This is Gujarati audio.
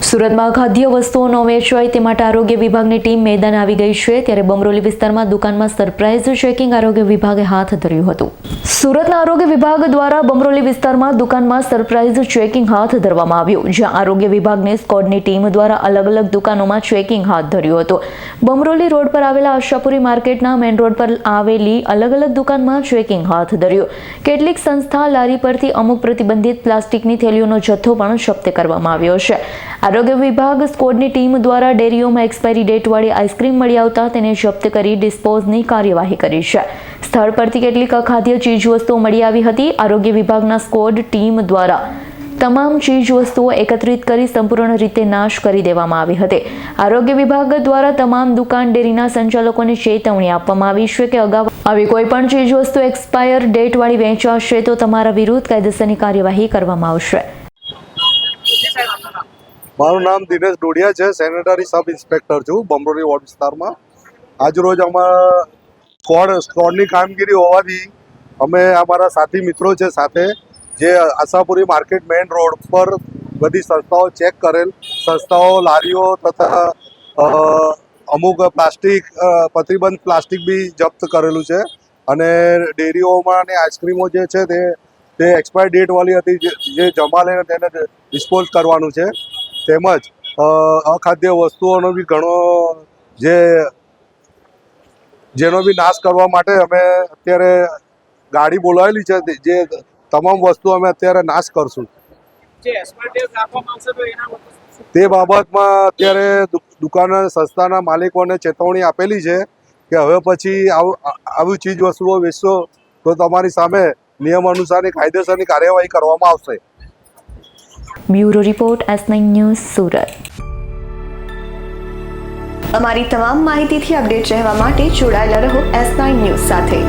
સુરતમાં ખાદ્ય વસ્તુઓ ન વેચાય તે માટે આરોગ્ય વિભાગની ટીમ મેદાન આવી ગઈ છે, ત્યારે બમરોલી વિસ્તારમાં દુકાનમાં સરપ્રાઇઝ ચેકિંગ આરોગ્ય વિભાગે હાથ ધર્યું હતું। સુરતના આરોગ્ય વિભાગ દ્વારા બમરોલી વિસ્તારમાં દુકાનમાં સરપ્રાઇઝ ચેકિંગ હાથ ધરવામાં આવ્યું, જ્યાં આરોગ્ય વિભાગની સ્કોડની ટીમ દ્વારા અલગ અલગ દુકાનોમાં ચેકિંગ હાથ ધર્યું હતું। બમરોલી રોડ પર આવેલા આશાપુરી માર્કેટના મેઇન રોડ પર આવેલી અલગ અલગ દુકાનમાં ચેકિંગ હાથ ધર્યું। કેટલીક સંસ્થા લારી પરથી અમુક પ્રતિબંધિત પ્લાસ્ટિકની થેલીઓનો જથ્થો પણ જપ્ત કરવામાં આવ્યો છે। આરોગ્ય વિભાગ સ્કોડની ટીમ દ્વારા ડેરીઓમાં એક્સપાયરી ડેટવાળી આઈસ્ક્રીમ મળી આવતા તેને જપ્ત કરી ડિસ્પોઝની કાર્યવાહી કરી છે। સ્થળ પરથી કેટલીક અખાદ્ય ચીજવસ્તુઓ મળી આવી હતી। આરોગ્ય વિભાગના સ્કોડ ટીમ દ્વારા તમામ ચીજવસ્તુઓ એકત્રિત કરી સંપૂર્ણ રીતે નાશ કરી દેવામાં આવી હતી। આરોગ્ય વિભાગ દ્વારા તમામ દુકાન ડેરીના સંચાલકોને ચેતવણી આપવામાં આવી છે કે અગાઉ આવી કોઈ પણ ચીજવસ્તુ એક્સપાયર ડેટવાળી વેચાશે તો તમારા વિરુદ્ધ કાયદેસરની કાર્યવાહી કરવામાં આવશે। મારું નામ દિનેશ ડોડિયા છે, સેનેટરી સબ ઇન્સ્પેક્ટર છું બમરોલી વોર્ડ વિસ્તારમાં। આજરોજ અમારા સ્કોડની કામગીરી હોવાથી અમે અમારા સાથી મિત્રો છે સાથે જે આશાપુરી માર્કેટ મેઇન રોડ પર બધી સંસ્થાઓ ચેક કરેલ, સંસ્થાઓ લારીઓ તથા અમુક પ્લાસ્ટિક પ્રતિબંધ પ્લાસ્ટિક બી જપ્ત કરેલું છે અને ડેરીઓમાં અને આઈસ્ક્રીમો જે છે તે એક્સપાયર ડેટવાળી હતી જે જમા લઈને તેને ડિસ્પોઝ કરવાનું છે। તેમજ અખાદ્ય વસ્તુઓનો બી ઘણો જેનો બી નાશ કરવા માટે અમે અત્યારે ગાડી બોલાવેલી છે, જે તમામ વસ્તુ અમે અત્યારે નાશ કરશું। તે બાબતમાં અત્યારે દુકાન સંસ્થાના માલિકોને ચેતવણી આપેલી છે કે હવે પછી આવી ચીજ વસ્તુઓ વેચશો તો તમારી સામે નિયમ અનુસારની કાયદેસરની કાર્યવાહી કરવામાં આવશે। Bureau report S9 news Surat. અમારી તમામ માહિતીથી અપડેટ રહેવા માટે જોડાયેલા રહો S9 ન્યૂઝ સાથે।